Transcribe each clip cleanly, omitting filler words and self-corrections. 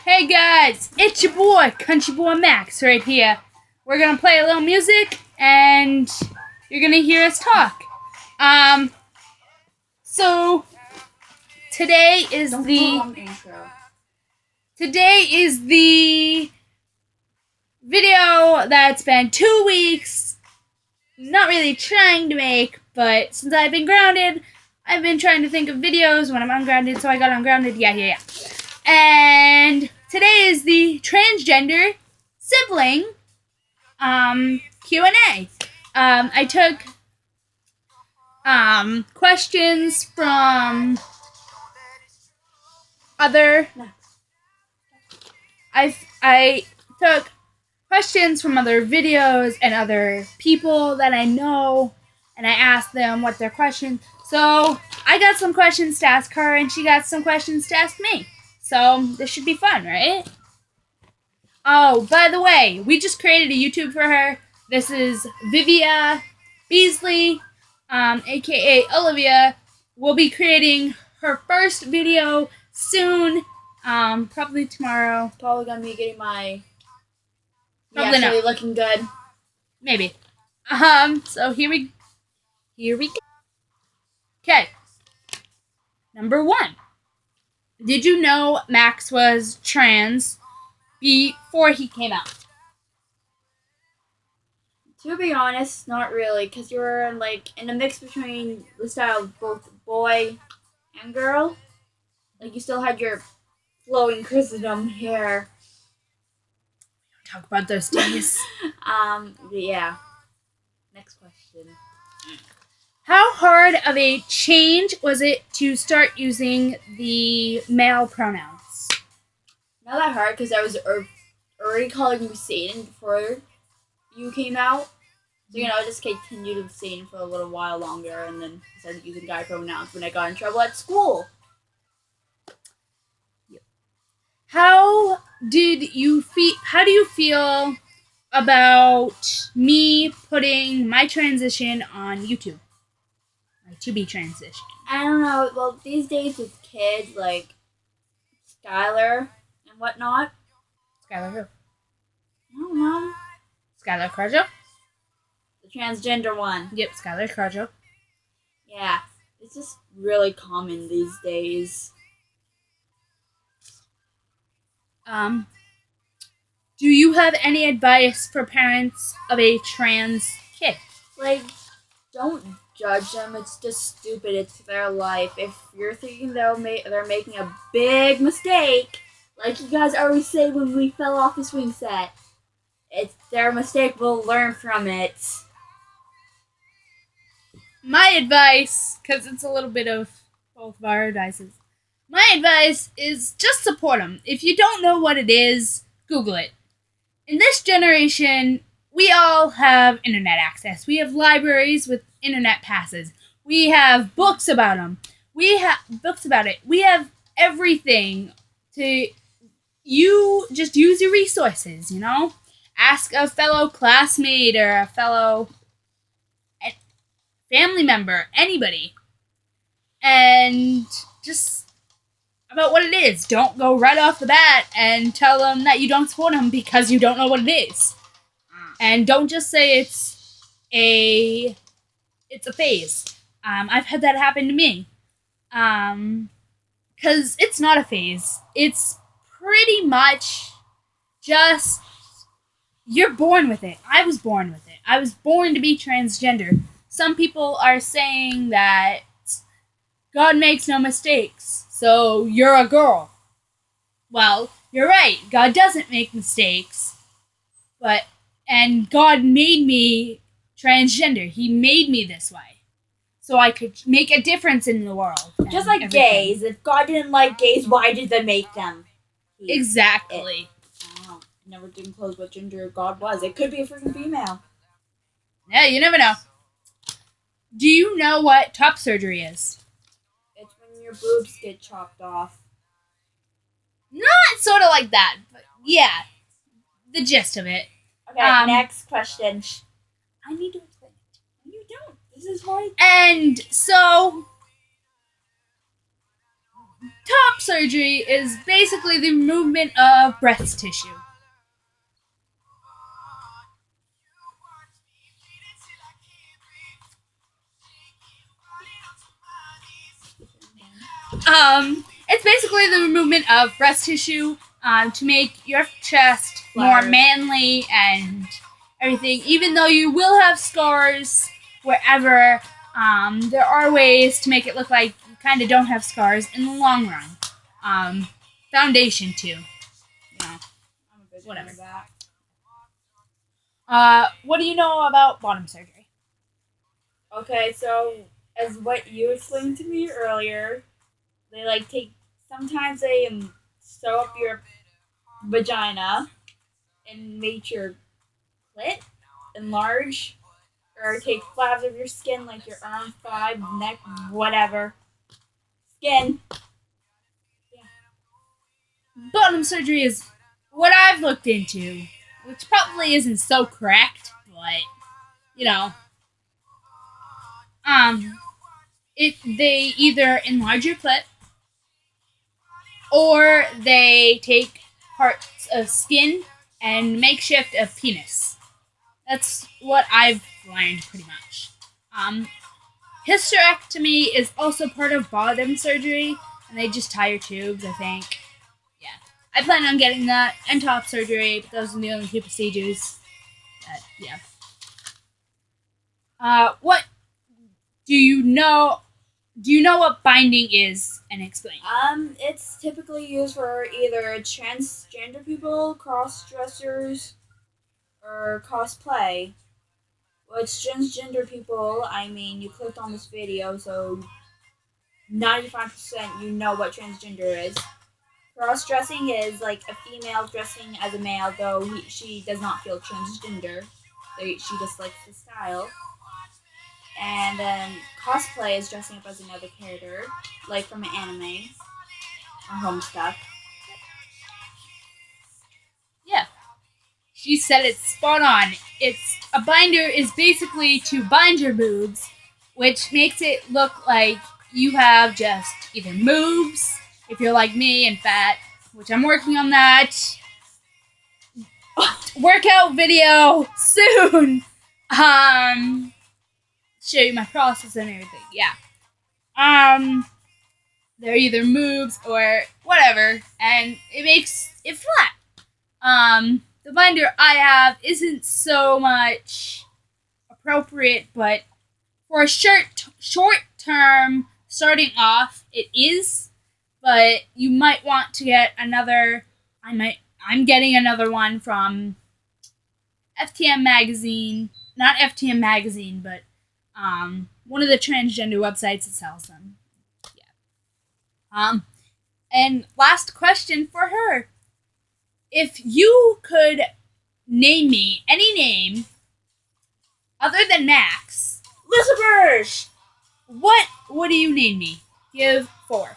Hey guys, it's your boy, Country Boy Max, right here. We're gonna play a little music, and you're gonna hear us talk. So today is the video that's been 2 weeks. Not really trying to make, but since I've been grounded, I've been trying to think of videos when I'm ungrounded, so I got ungrounded. Yeah. And today is the transgender sibling Q&A. I took questions from other I took questions from other videos and other people that I know, and I asked them what their questions. So I got some questions to ask her, and she got some questions to ask me. So this should be fun, right? Oh, by the way, we just created a YouTube for her. This is Vivia Beasley, aka Olivia. We'll be creating her first video soon, probably tomorrow. Probably gonna be getting my Probably actually not. looking good. Maybe. So here we go. Okay. Number 1. Did you know Max was trans before he came out? To be honest, not really, because you were in a mix between the style of both boy and girl. Like, you still had your flowing Christendom hair. Talk about those days. Yeah. Next question. How hard of a change was it to start using the male pronouns? Not that hard, because I was already calling you Satan before you came out. So, I just continued with Satan for a little while longer, and then started using guy pronouns when I got in trouble at school. How do you feel about me putting my transition on YouTube? My to-be transition. I don't know. Well, these days with kids like Skylar and whatnot. Skylar who? I don't know. Skylar Carjo? The transgender one. Yep, Skylar Carjo. Yeah. It's just really common these days. Do you have any advice for parents of a trans kid? Don't judge them. It's just stupid. It's their life. If you're thinking they're making a big mistake, like you guys always say when we fell off the swing set, it's their mistake. We'll learn from it. My advice, because it's a little bit of both of our advices, my advice is just support them. If you don't know what it is, Google it. In this generation, we all have internet access. We have libraries with internet passes. We have books about them. We have books about it. We have everything you just use your resources, Ask a fellow classmate or a fellow family member, anybody. And just about what it is. Don't go right off the bat and tell them that you don't support them because you don't know what it is. And don't just say it's a phase. I've had that happen to me. Because it's not a phase. It's pretty much just, you're born with it. I was born with it. I was born to be transgender. Some people are saying that God makes no mistakes, so you're a girl. Well, you're right. God doesn't make mistakes. And God made me transgender. He made me this way, so I could make a difference in the world. Just like gays. If God didn't like gays, why did they make them? Exactly. I don't know. I never did close what gender God was. It could be a freaking female. Yeah, you never know. Do you know what top surgery is? It's when your boobs get chopped off. Not sort of like that, but yeah, the gist of it. Okay, next question. I need to explain it. You don't. This is hard. And so, top surgery is basically the removal of breast tissue. It's basically the removal of breast tissue to make your chest more manly and everything. Even though you will have scars wherever, there are ways to make it look like you kind of don't have scars in the long run. Foundation too. You know, whatever. What do you know about bottom surgery? Okay, so as what you explained to me earlier, they like take sometimes they sew up your vagina and make your clit enlarge, or take flabs of your skin like your arm, thigh, neck, whatever. Skin. Bottom surgery is what I've looked into, which probably isn't so correct, but you know, they either enlarge your clit or they take parts of skin and makeshift a penis. That's what I've learned pretty much. Hysterectomy is also part of bottom surgery, and they just tie your tubes, I think. Yeah. I plan on getting that and top surgery, but those are the only two procedures. Yeah. What do you know? Do you know what binding is, and explain? It's typically used for either transgender people, cross-dressers, or cosplay. Which transgender people, I mean, you clicked on this video, so 95% you know what transgender is. Cross-dressing is like a female dressing as a male, though she does not feel transgender. She just likes the style. And then cosplay is dressing up as another character, like from an anime or Homestuck. Yeah. She said it's spot on. It's a binder is basically to bind your boobs, which makes it look like you have just either moobs, if you're like me and fat, which I'm working on that. Workout video soon. Show you my process and everything. Yeah. They're either moves or whatever, and it makes it flat. The binder I have isn't so much appropriate, but for a short term starting off, it is. But you might want to get another. I'm getting another one from FTM magazine, not FTM magazine, but one of the transgender websites that sells them. Yeah. And last question for her. If you could name me any name other than Max, Lucifer! what would you name me? Give 4.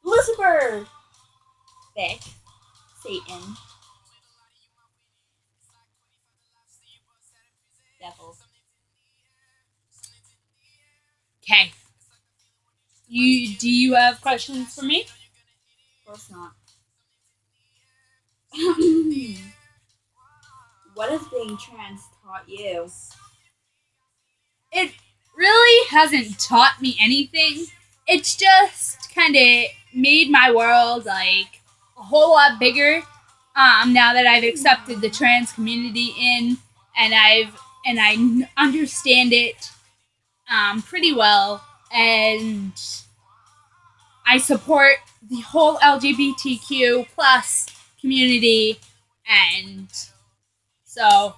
Lucifer! Vic. Satan. Devil. Okay. Do you have questions for me? Of course not. What has being trans taught you? It really hasn't taught me anything. It's just kind of made my world like a whole lot bigger. Now that I've accepted the trans community in, and I understand it pretty well, and I support the whole LGBTQ plus community, and so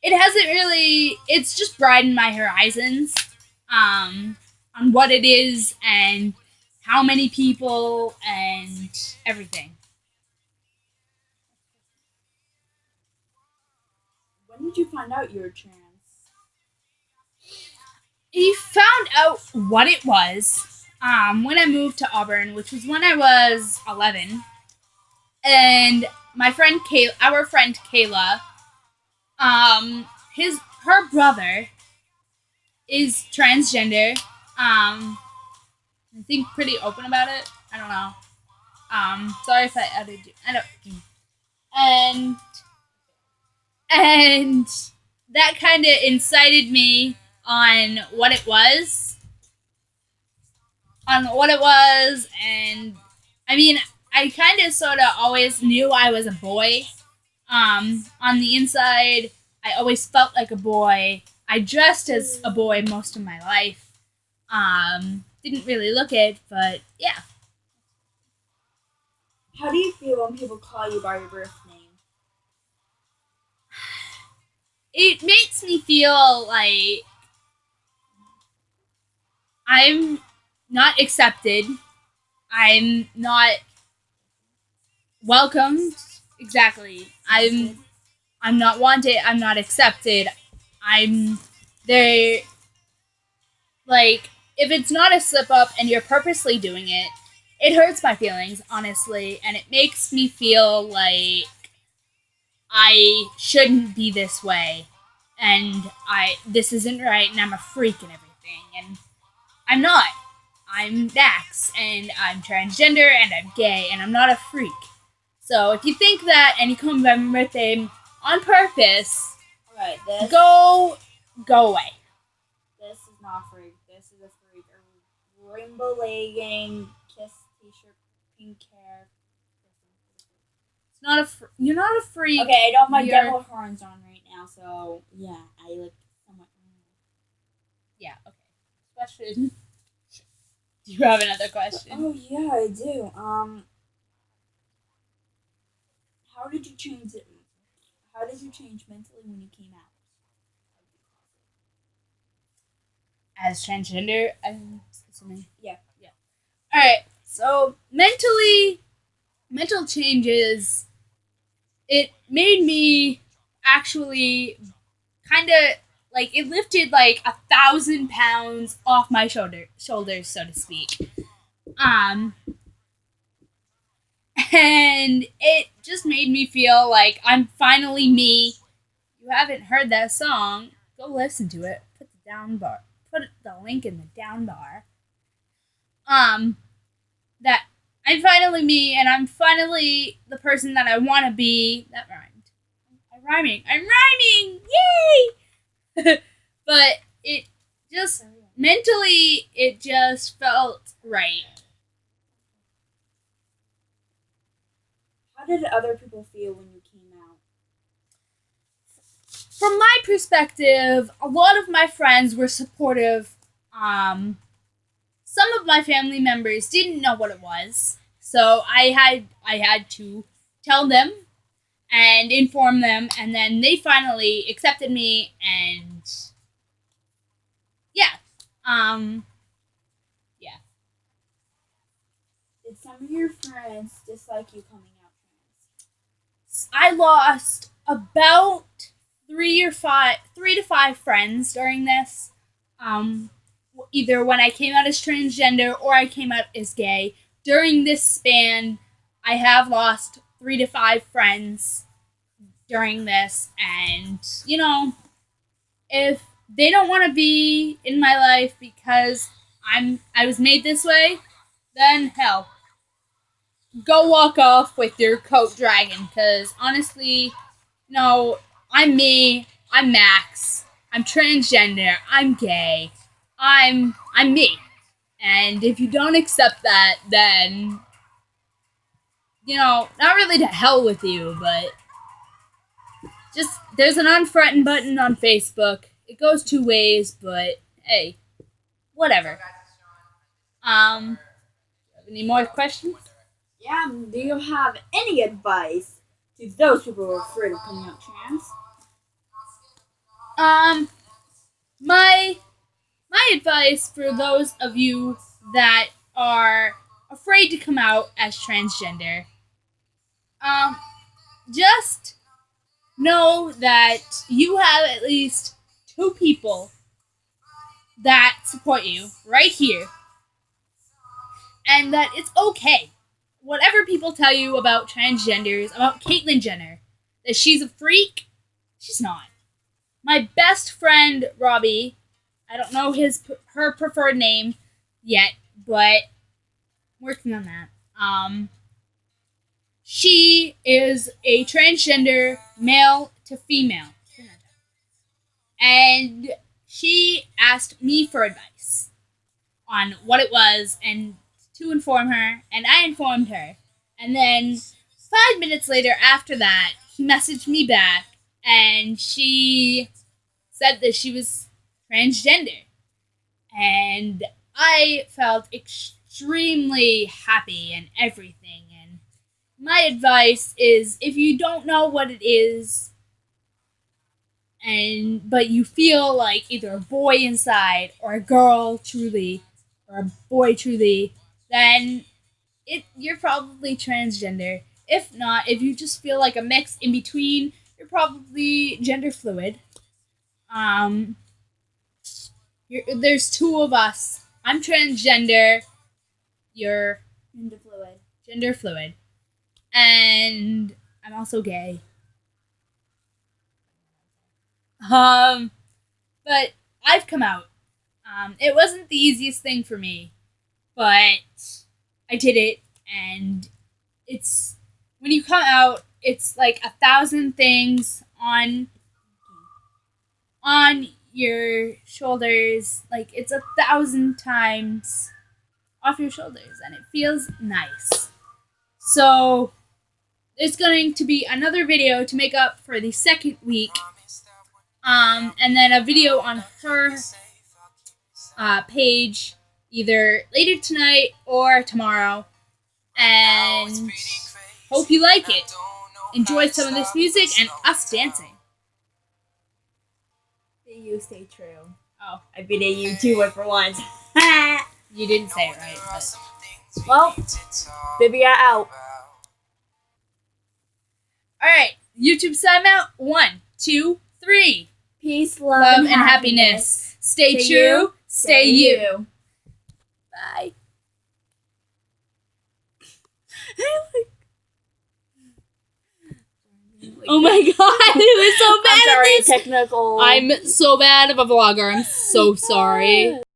it hasn't really. It's just broadened my horizons on what it is and how many people and everything. When did you find out you were trans? He found out what it was when I moved to Auburn, which was when I was 11, and my friend our friend Kayla, her brother is transgender. I think pretty open about it. I don't know. Sorry if I added you. I don't. And that kind of incited me on what it was, and I mean, I kind of sort of always knew I was a boy. On the inside, I always felt like a boy. I dressed as a boy most of my life. Didn't really look it, but yeah. How do you feel when people call you by your birth name? It makes me feel like I'm not accepted. I'm not welcomed. Exactly. I'm not wanted. I'm not accepted. I'm there. Like, if it's not a slip up and you're purposely doing it, it hurts my feelings, honestly, and it makes me feel like I shouldn't be this way, and this isn't right, and I'm a freak and everything, and I'm not. I'm Dax, and I'm transgender, and I'm gay, and I'm not a freak. So if you think that and you come by my birthday on purpose, Alright, go away. This is not a freak. This is a freak. A rainbow legging, kiss t-shirt, pink hair. It's not you're not a freak. Okay, I got my devil horns on right now, so yeah, I look somewhat. Yeah. Okay. Question. Do you have another question? Oh yeah, I do. How did you change it? How did you change mentally when you came out? As transgender, I'm assuming. Yeah. All right. So mental changes. It made me actually kind of like it lifted like 1,000 pounds off my shoulders, so to speak. And it just made me feel like I'm finally me. You haven't heard that song? Go listen to it. Put the link in the down bar. That I'm finally me, and I'm finally the person that I want to be. That rhymed. I'm rhyming. Yay! But it just mentally, it just felt right. How did other people feel when you came out? From my perspective, a lot of my friends were supportive. Some of my family members didn't know what it was, so I had to tell them and inform them, and then they finally accepted me, and yeah, yeah. Did some of your friends dislike you coming out trans? I lost about 3 to 5 friends during this. Either when I came out as transgender or I came out as gay. During this span, I have lost 3 to 5 friends during this, and if they don't want to be in my life because I was made this way, then hell, go walk off with your coat dragon. Because honestly, no, I'm me. I'm Max. I'm transgender. I'm gay. I'm me. And if you don't accept that, then not really to hell with you, but just there's an unfriend button on Facebook. It goes 2 ways, but hey, whatever. Any more questions? Yeah, do you have any advice to those people who are afraid of coming out trans? My advice for those of you that are afraid to come out as transgender, just know that you have at least 2 people that support you right here, and that it's okay. Whatever people tell you about transgenders, about Caitlyn Jenner, that she's a freak, she's not. My best friend Robbie, I don't know her preferred name yet, but working on that. she is a transgender male to female. And she asked me for advice on what it was and to inform her, and I informed her. And then 5 minutes later after that, he messaged me back and she said that she was transgender. And I felt extremely happy and everything. And my advice is, if you don't know what it is, but you feel like either a boy inside or a girl truly or a boy truly, then you're probably transgender. If not, if you just feel like a mix in between, you're probably gender fluid. There's two of us. I'm transgender. You're gender fluid, and I'm also gay. But I've come out. It wasn't the easiest thing for me, but I did it, and it's when you come out, it's like 1,000 things on your shoulders. Like it's 1,000 times off your shoulders, and it feels nice. So there's going to be another video to make up for the second week. And then a video on her page either later tonight or tomorrow. And hope you like it. Enjoy some of this music and us dancing. You stay true. Oh, I've been a YouTuber for once. You didn't say it right. But. Well, Vivia out. Alright, YouTube sign out. 1, 2, 3. Peace, Love, and happiness. Stay true. Stay you. Bye. Oh my god, it was so bad. I'm sorry, technical. I'm so bad of a vlogger. I'm so sorry.